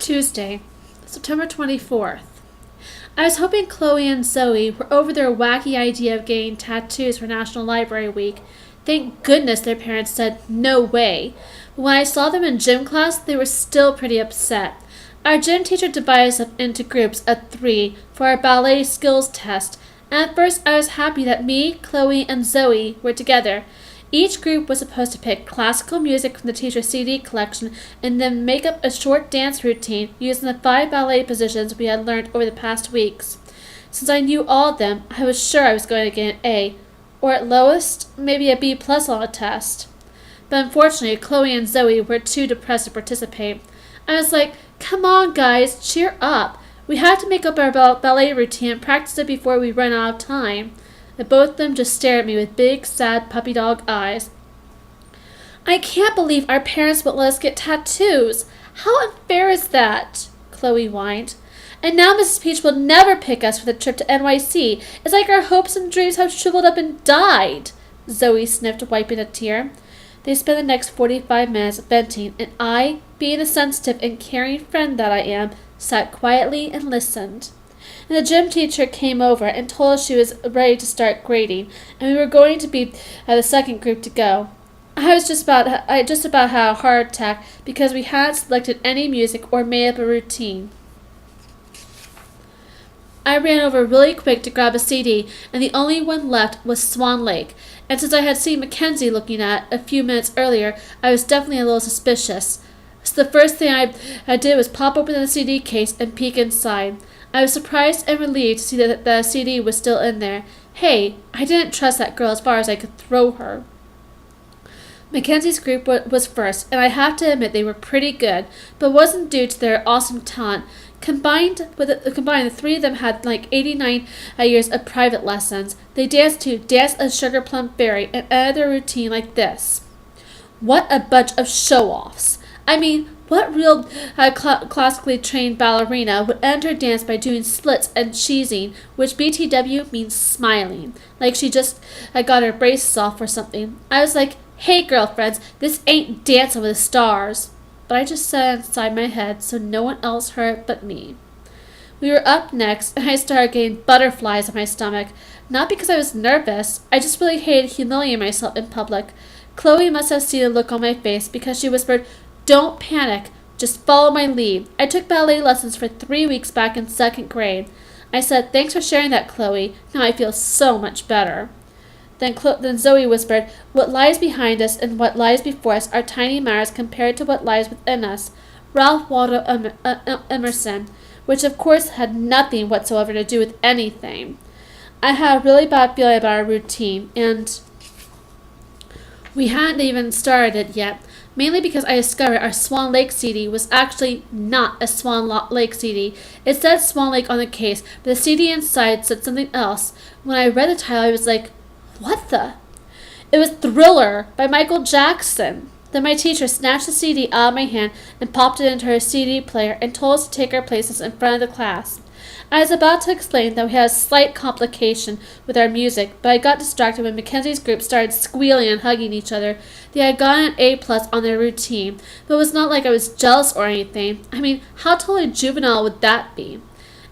Tuesday, September 24th. I was hoping Chloe and Zoe were over their wacky idea of getting tattoos for National Library Week. Thank goodness their parents said no way. But when I saw them in gym class, they were still pretty upset. Our gym teacher divided us up into groups of 3 for our ballet skills test, and at first I was happy that me, Chloe, and Zoe were together. Each group was supposed to pick classical music from the teacher's CD collection and then make up a short dance routine using the 5 ballet positions we had learned over the past weeks. Since I knew all of them, I was sure I was going to get an A, or at lowest, maybe a B plus on a test. But unfortunately, Chloe and Zoe were too depressed to participate. I was like, come on guys, cheer up. We have to make up our ballet routine and practice it before we run out of time. And both of them just stared at me with big, sad puppy dog eyes. I can't believe our parents won't let us get tattoos. How unfair is that? Chloe whined. And now Mrs. Peach will never pick us for the trip to NYC. It's like our hopes and dreams have shriveled up and died. Zoe sniffed, wiping a tear. They spent the next 45 minutes venting, and I, being the sensitive and caring friend that I am, sat quietly and listened. And the gym teacher came over and told us she was ready to start grading, and we were going to be the second group to go. I just about had a heart attack because we hadn't selected any music or made up a routine. I ran over really quick to grab a CD, and the only one left was Swan Lake. And since I had seen Mackenzie looking at it a few minutes earlier, I was definitely a little suspicious. So the first thing I did was pop open the CD case and peek inside. I was surprised and relieved to see that the CD was still in there. Hey, I didn't trust that girl as far as I could throw her. Mackenzie's group was first, and I have to admit they were pretty good, but it wasn't due to their awesome talent. Combined, the 3 of them had like 89 years of private lessons. They danced to Dance a Sugar Plum Fairy and ended their routine like this. What a bunch of show-offs. I mean, what real classically trained ballerina would end her dance by doing splits and cheesing, which BTW means smiling, like she just got her braces off or something. I was like, hey girlfriends, this ain't Dancing with the Stars. But I just said inside my head so no one else heard but me. We were up next, and I started getting butterflies in my stomach. Not because I was nervous, I just really hated humiliating myself in public. Chloe must have seen the look on my face because she whispered, don't panic, just follow my lead. I took ballet lessons for 3 weeks back in 2nd grade. I said, thanks for sharing that, Chloe. Now I feel so much better. Then Zoe whispered, what lies behind us and what lies before us are tiny matters compared to what lies within us. Ralph Waldo Emerson, which of course had nothing whatsoever to do with anything. I had a really bad feeling about our routine, and we hadn't even started it yet, mainly because I discovered our Swan Lake CD was actually not a Swan Lake CD. It said Swan Lake on the case, but the CD inside said something else. When I read the title, I was like, what the? It was Thriller by Michael Jackson. Then my teacher snatched the CD out of my hand and popped it into her CD player and told us to take our places in front of the class. I was about to explain that we had a slight complication with our music, but I got distracted when Mackenzie's group started squealing and hugging each other. They had gotten an A+ on their routine, but it was not like I was jealous or anything. I mean, how totally juvenile would that be?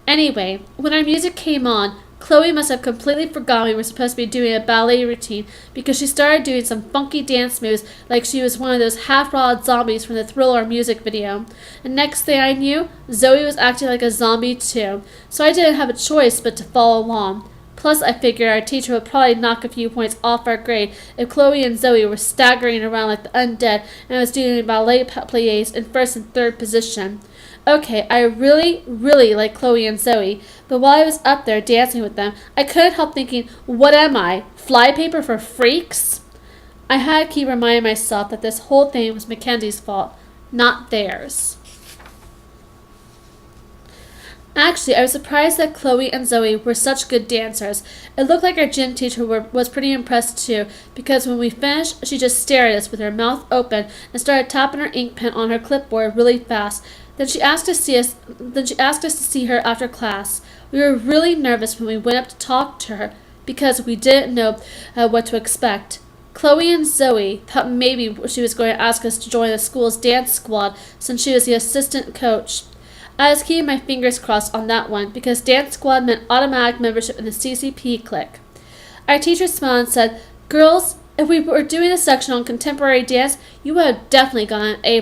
Anyway, when our music came on, Chloe must have completely forgotten we were supposed to be doing a ballet routine because she started doing some funky dance moves like she was one of those half-rotted zombies from the Thriller music video. And next thing I knew, Zoe was acting like a zombie too, so I didn't have a choice but to follow along. Plus, I figured our teacher would probably knock a few points off our grade if Chloe and Zoe were staggering around like the undead and I was doing ballet pliés in 1st and 3rd position. Okay, I really, really like Chloe and Zoe, but while I was up there dancing with them, I couldn't help thinking, what am I, flypaper for freaks? I had to keep reminding myself that this whole thing was Mackenzie's fault, not theirs. Actually, I was surprised that Chloe and Zoe were such good dancers. It looked like our gym teacher was pretty impressed too, because when we finished, she just stared at us with her mouth open and started tapping her ink pen on her clipboard really fast. Then she asked us to see her after class. We were really nervous when we went up to talk to her because we didn't know what to expect. Chloe and Zoe thought maybe she was going to ask us to join the school's dance squad since she was the assistant coach. I was keeping my fingers crossed on that one because dance squad meant automatic membership in the CCP clique. Our teacher smiled and said, "Girls, if we were doing a section on contemporary dance, you would have definitely gotten an A+.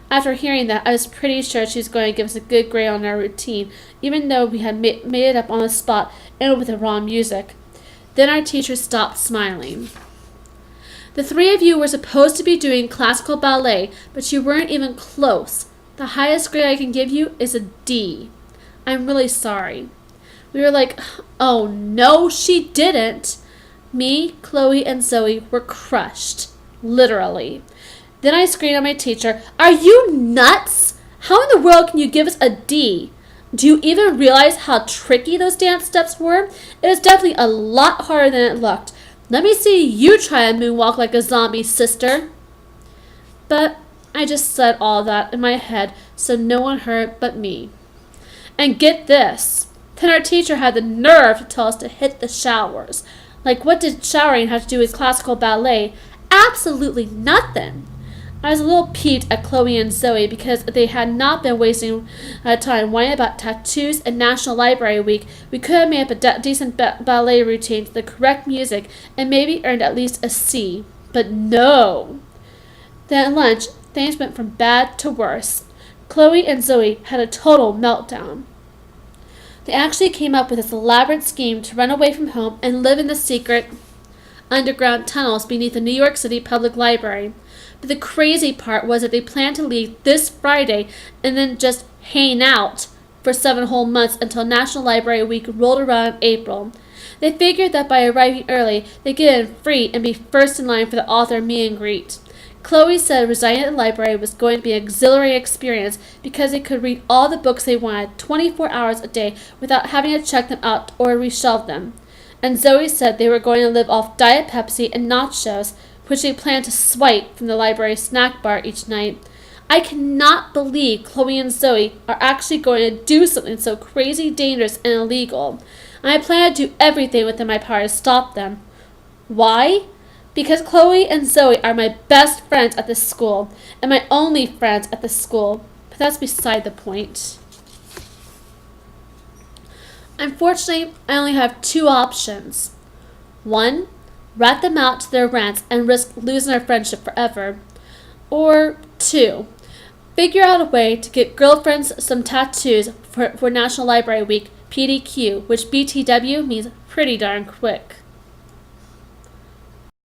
After hearing that, I was pretty sure she was going to give us a good grade on our routine, even though we had made it up on the spot and with the wrong music. Then our teacher stopped smiling. "The three of you were supposed to be doing classical ballet, but you weren't even close. The highest grade I can give you is a D. I'm really sorry." We were like, "Oh no, she didn't." Me, Chloe, and Zoe were crushed. Literally. Then I screamed at my teacher, "Are you nuts? How in the world can you give us a D? Do you even realize how tricky those dance steps were? It was definitely a lot harder than it looked. Let me see you try and moonwalk like a zombie, sister." But I just said all that in my head so no one heard but me. And get this. Then our teacher had the nerve to tell us to hit the showers. Like, what did showering have to do with classical ballet? Absolutely nothing. I was a little peeved at Chloe and Zoe because if they had not been wasting time whining about tattoos and National Library Week, we could have made up a decent ballet routine to the correct music and maybe earned at least a C. But no. Then at lunch, things went from bad to worse. Chloe and Zoe had a total meltdown. They actually came up with this elaborate scheme to run away from home and live in the secret underground tunnels beneath the New York City Public Library. But the crazy part was that they planned to leave this Friday and then just hang out for 7 whole months until National Library Week rolled around in April. They figured that by arriving early, they'd get in free and be first in line for the author meet and greet. Chloe said resigning at the library was going to be an exhilarating experience because they could read all the books they wanted 24 hours a day without having to check them out or reshelve them. And Zoe said they were going to live off Diet Pepsi and nachos, which they planned to swipe from the library snack bar each night. I cannot believe Chloe and Zoe are actually going to do something so crazy, dangerous, and illegal. And I plan to do everything within my power to stop them. Why? Because Chloe and Zoe are my best friends at this school, and my only friends at this school. But that's beside the point. Unfortunately, I only have 2 options. 1, rat them out to their rants and risk losing our friendship forever. Or 2, figure out a way to get girlfriends some tattoos for National Library Week, PDQ, which BTW means pretty darn quick.